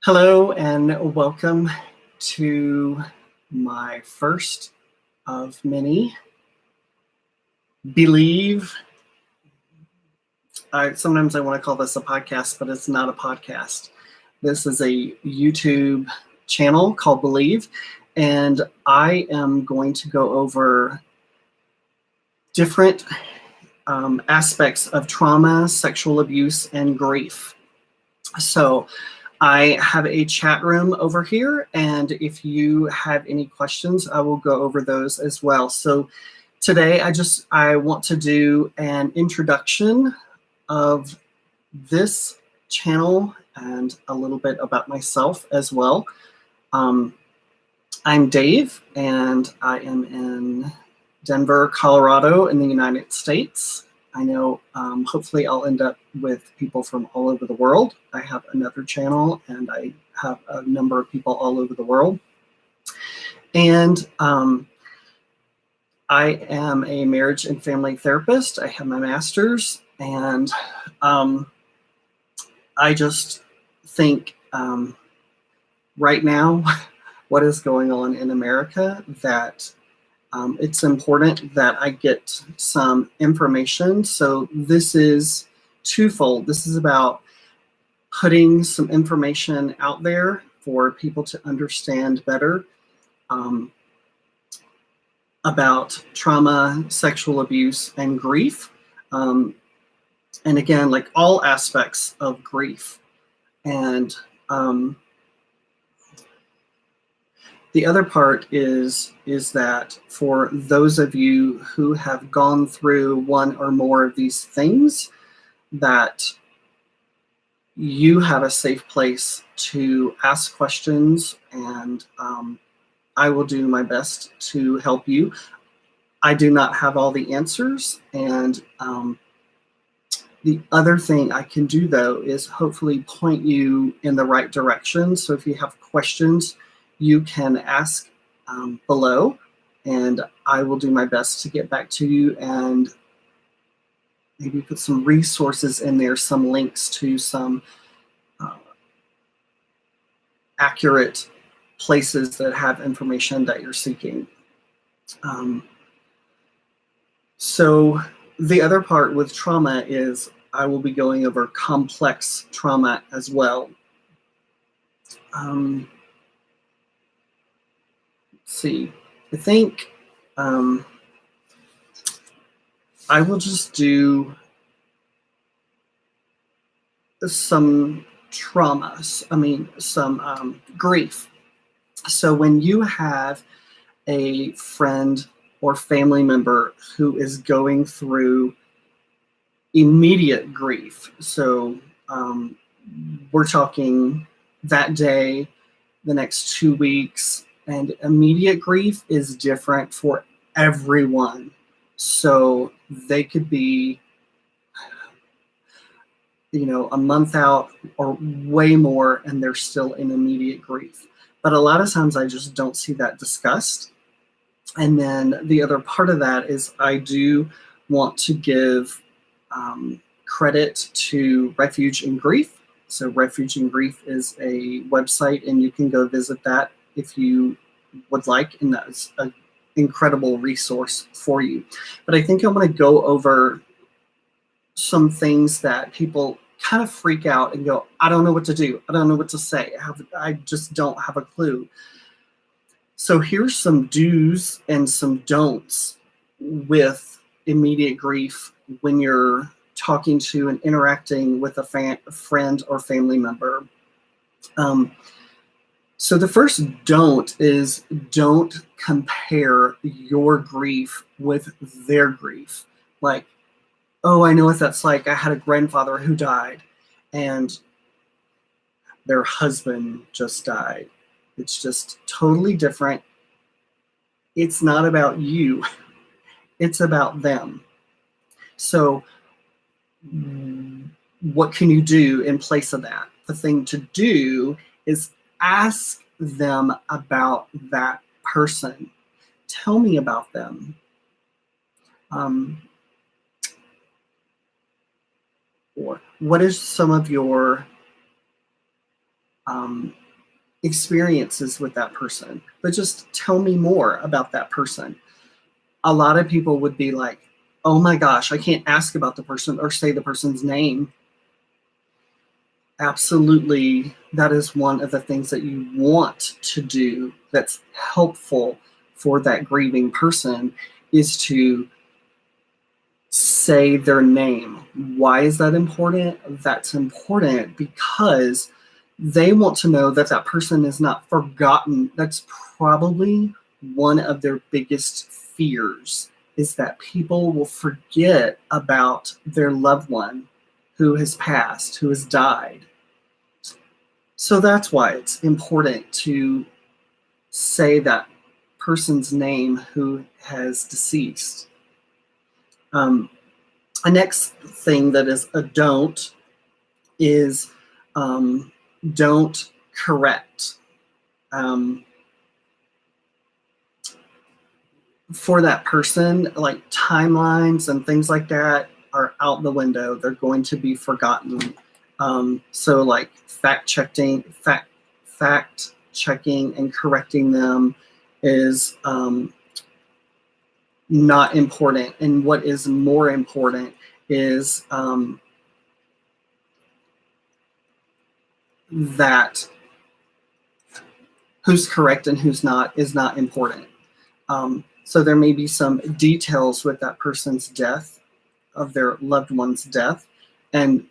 Hello and welcome to my first of many Believe. Sometimes I want to call this a podcast, but it's not a podcast. This is a YouTube channel called Believe, and I am going to go over different aspects of trauma, sexual abuse, and grief. So I have a chat room over here, and if you have any questions, I will go over those as well. So today I want to do an introduction of this channel and a little bit about myself as well. I'm Dave, and I am in Denver, Colorado in the United States. I know hopefully I'll end up with people from all over the world. I have another channel and I have a number of people all over the world. And I am a marriage and family therapist. I have my master's, and I just think right now what is going on in America that it's important that I get some information. So this is twofold. This is about putting some information out there for people to understand better about trauma, sexual abuse, and grief. And again, like all aspects of grief. And the other part is that for those of you who have gone through one or more of these things, that you have a safe place to ask questions, and I will do my best to help you. I do not have all the answers, and the other thing I can do, though, is hopefully point you in the right direction. So if you have questions, you can ask below, and I will do my best to get back to you and maybe put some resources in there, some links to some accurate places that have information that you're seeking. So the other part with trauma is I will be going over complex trauma as well. Let's see, I think I will just do some traumas, some grief. So when you have a friend or family member who is going through immediate grief, so we're talking that day, the next 2 weeks, and immediate grief is different for everyone. So they could be, a month out or way more, and they're still in immediate grief. But a lot of times I just don't see that discussed. And then the other part of that is I do want to give credit to Refuge in Grief. So Refuge in Grief is a website, and you can go visit that if you would like, and that's an incredible resource for you. But I think I'm going to go over some things that people kind of freak out and go, I don't know what to do. I don't know what to say. I just don't have a clue. So here's some do's and some don'ts with immediate grief when you're talking to and interacting with a friend or family member. So the first don't is don't compare your grief with their grief. Like, oh, I know what that's like. I had a grandfather who died, and their husband just died. It's just totally different. It's not about you. It's about them. So what can you do in place of that? The thing to do is ask them about that person. Tell me about them. Or what is some of your experiences with that person, but just tell me more about that person. A lot of people would be like, oh my gosh, I can't ask about the person or say the person's name. Absolutely, that is one of the things that you want to do that's helpful for that grieving person, is to say their name. Why is that important? That's important because they want to know that that person is not forgotten. That's probably one of their biggest fears, is that people will forget about their loved one who has passed, who has died. So that's why it's important to say that person's name who has deceased. A next thing that is a don't is don't correct. For that person, like timelines and things like that are out the window. They're going to be forgotten. So like fact checking and correcting them is not important. And what is more important is that who's correct and who's not is not important. So there may be some details with that person's death, of their loved one's death, and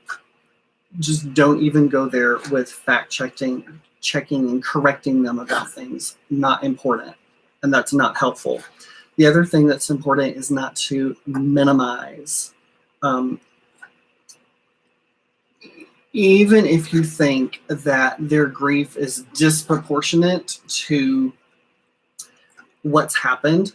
just don't even go there with fact checking and correcting them about things. Not important, and that's not helpful. The other thing that's important is not to minimize. Even if you think that their grief is disproportionate to what's happened,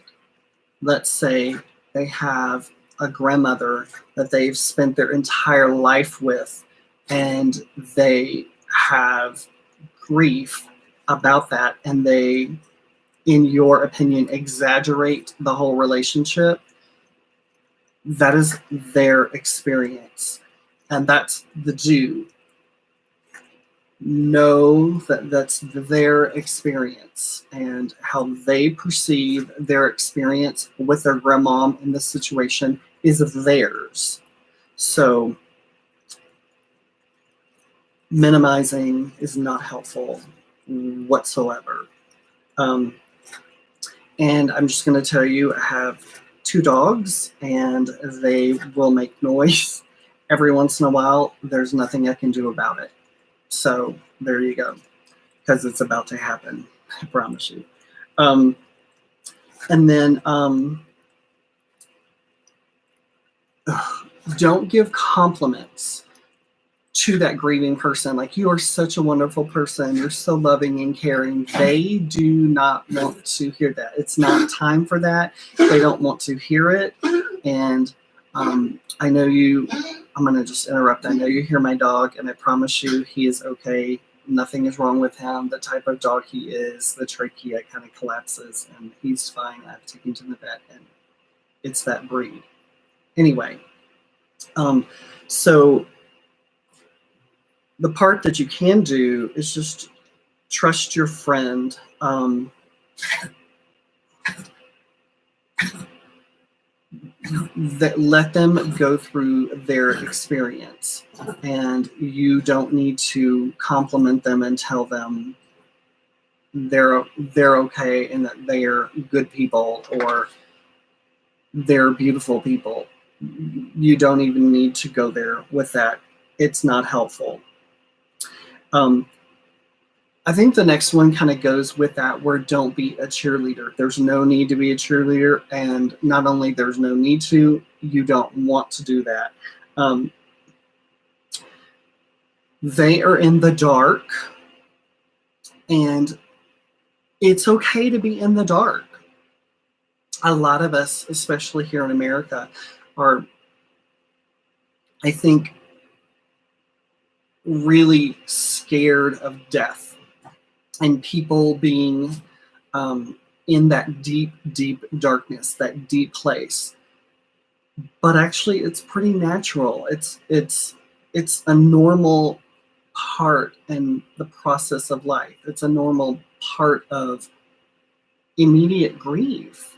let's say they have a grandmother that they've spent their entire life with, and they have grief about that, and they, in your opinion, exaggerate the whole relationship. That is their experience, and that's the due. Know that that's their experience, and how they perceive their experience with their grandmom in this situation is theirs. So minimizing is not helpful whatsoever. And I'm just going to tell you, I have 2 dogs, and they will make noise every once in a while. There's nothing I can do about it. So there you go, because it's about to happen, I promise you. And then don't give compliments to that grieving person. Like, you are such a wonderful person. You're so loving and caring. They do not want to hear that. It's not time for that. They don't want to hear it. And I know you, I'm going to just interrupt. I know you hear my dog, and I promise you he is okay. Nothing is wrong with him. The type of dog he is, the trachea kind of collapses, and he's fine. I've taken him to the vet, and it's that breed. Anyway, so the part that you can do is just trust your friend. That let them go through their experience, and you don't need to compliment them and tell them they're okay and that they're good people or they're beautiful people. You don't even need to go there with that. It's not helpful. I think the next one kind of goes with that, where don't be a cheerleader. There's no need to be a cheerleader, and not only there's no need to, you don't want to do that. They are in the dark, and it's okay to be in the dark. A lot of us, especially here in America, are, I think, really scared of death and people being in that deep, deep darkness, that deep place. But actually, it's pretty natural. It's a normal part and the process of life. It's a normal part of immediate grief.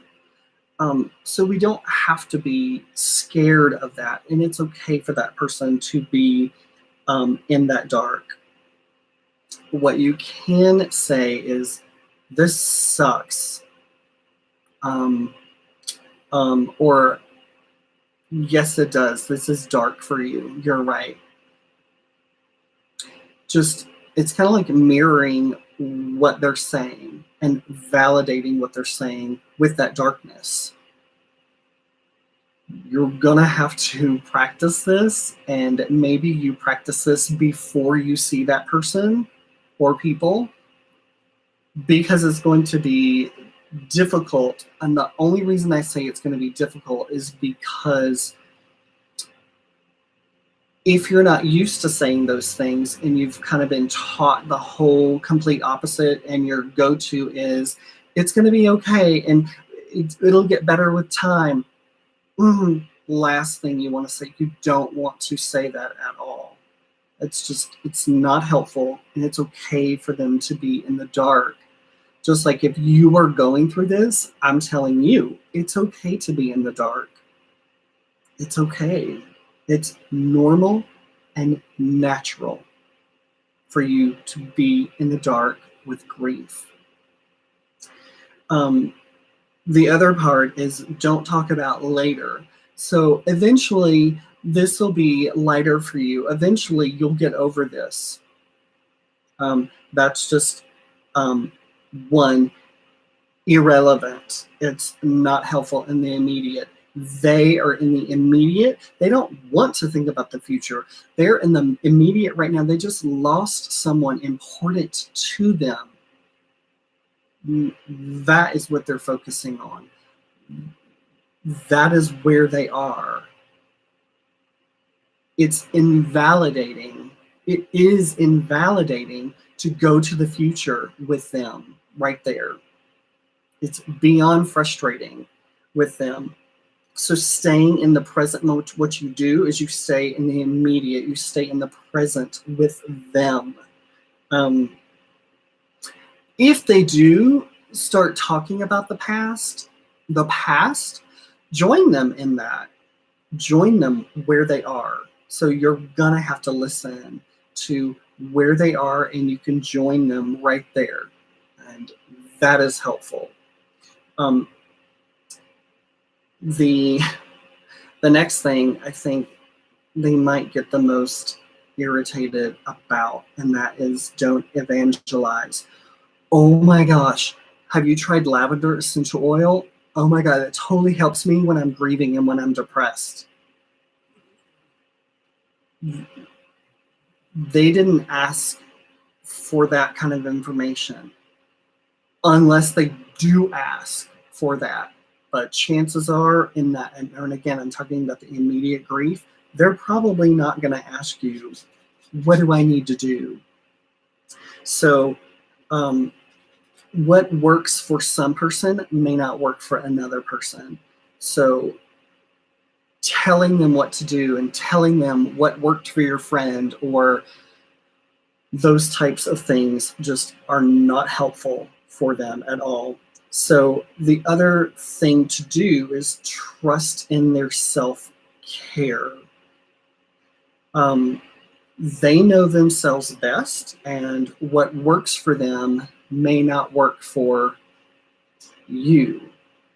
So we don't have to be scared of that. And it's okay for that person to be in that dark. What you can say is, this sucks. Or, yes, it does. This is dark for you. You're right. Just, it's kind of like mirroring what they're saying and validating what they're saying with that darkness. You're gonna have to practice this, and maybe you practice this before you see that person or people, because it's going to be difficult. And the only reason I say it's going to be difficult is because if you're not used to saying those things and you've kind of been taught the whole complete opposite, and your go-to is, it's going to be okay and it'll get better with time. Last thing you want to say. You don't want to say that at all. It's not helpful, and it's okay for them to be in the dark. Just like if you are going through this, I'm telling you, it's okay to be in the dark. It's okay. It's normal and natural for you to be in the dark with grief. The other part is, don't talk about later. So eventually, this will be lighter for you. Eventually, you'll get over this. That's just one, irrelevant. It's not helpful in the immediate. They are in the immediate. They don't want to think about the future. They're in the immediate right now. They just lost someone important to them. That is what they're focusing on. That is where they are. It's invalidating. It is invalidating to go to the future with them right there. It's beyond frustrating with them. So staying in the present moment, what you do is you stay in the immediate, you stay in the present with them. If they do start talking about the past, join them in that. Join them where they are. So you're gonna have to listen to where they are, and you can join them right there. And that is helpful. The next thing I think they might get the most irritated about, and that is, don't evangelize. Oh my gosh, have you tried lavender essential oil? Oh my God, it totally helps me when I'm grieving and when I'm depressed. They didn't ask for that kind of information, unless they do ask for that. But chances are, in that, and again, I'm talking about the immediate grief, they're probably not going to ask you, what do I need to do? So what works for some person may not work for another person. So telling them what to do and telling them what worked for your friend or those types of things just are not helpful for them at all. So the other thing to do is trust in their self-care. They know themselves best, and what works for them may not work for you.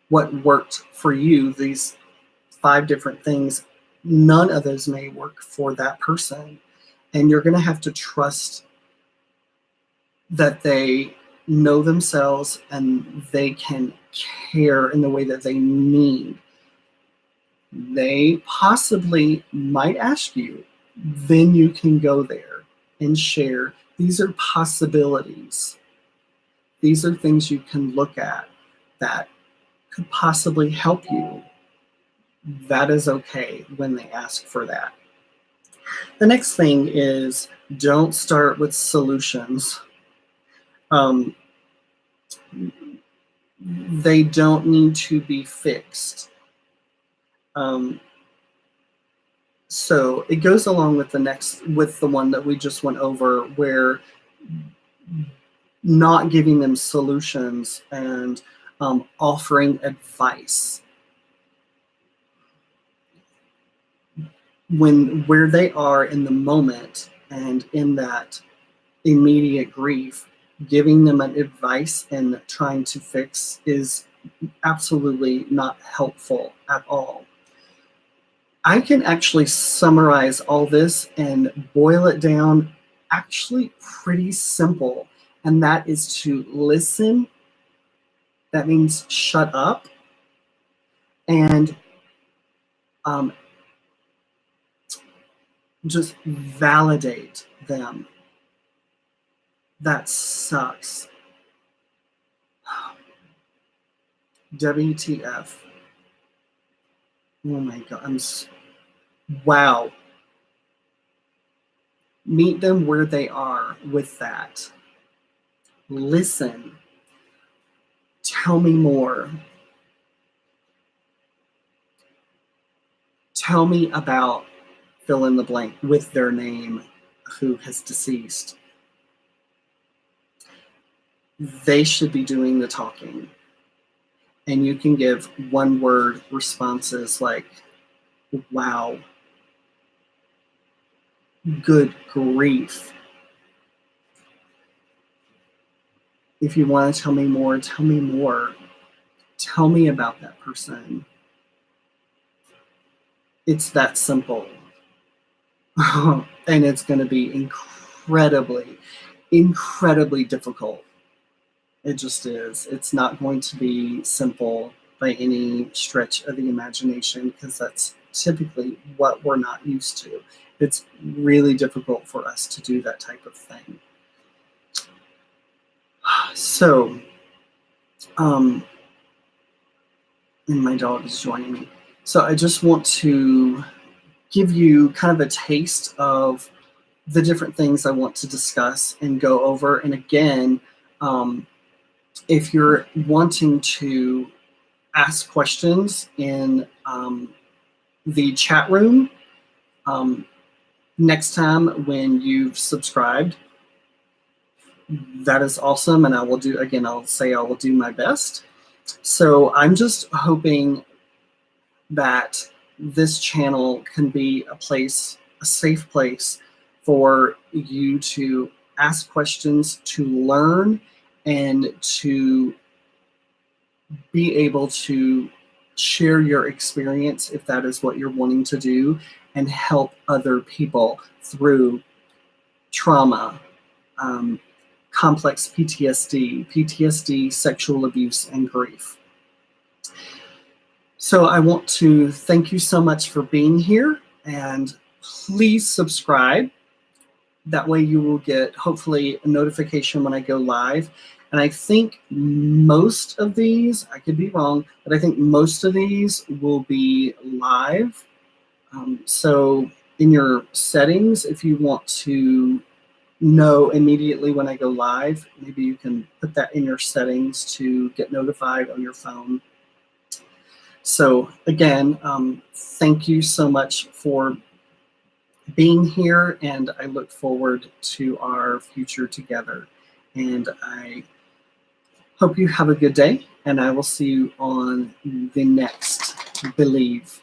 What worked for you, these 5 different things, none of those may work for that person. And you're going to have to trust that they know themselves and they can care in the way that they need. They possibly might ask you, then you can go there and share. These are possibilities. These are things you can look at that could possibly help you. That is okay when they ask for that. The next thing is, don't start with solutions. They don't need to be fixed. So it goes along with the one that we just went over, where not giving them solutions and offering advice. Where they are in the moment and in that immediate grief, giving them an advice and trying to fix is absolutely not helpful at all. I can actually summarize all this and boil it down actually pretty simple, and that is to listen. That means shut up, and just validate them. That sucks. WTF. Oh my God. Wow. Meet them where they are with that. Listen. Tell me more. Tell me about fill in the blank with their name who has deceased. They should be doing the talking. And you can give one-word responses like, wow, good grief. If you want to tell me more, tell me more. Tell me about that person. It's that simple. And it's going to be incredibly, incredibly difficult. It just is. It's not going to be simple by any stretch of the imagination, because that's typically what we're not used to. It's really difficult for us to do that type of thing. So, and my dog is joining me. So I just want to give you kind of a taste of the different things I want to discuss and go over. And again, if you're wanting to ask questions in the chat room next time when you've subscribed, that is awesome. And I will do, again, I'll say I will do my best. So I'm just hoping that this channel can be a safe place for you to ask questions, to learn, and to be able to share your experience if that is what you're wanting to do, and help other people through trauma, complex PTSD, sexual abuse, and grief. So I want to thank you so much for being here, and please subscribe. That way you will get, hopefully, a notification when I go live. And I think most of these, I could be wrong, but I think most of these will be live. So in your settings, if you want to know immediately when I go live, maybe you can put that in your settings to get notified on your phone. So again, thank you so much for being here, and I look forward to our future together. And I hope you have a good day, and I will see you on the next Believe.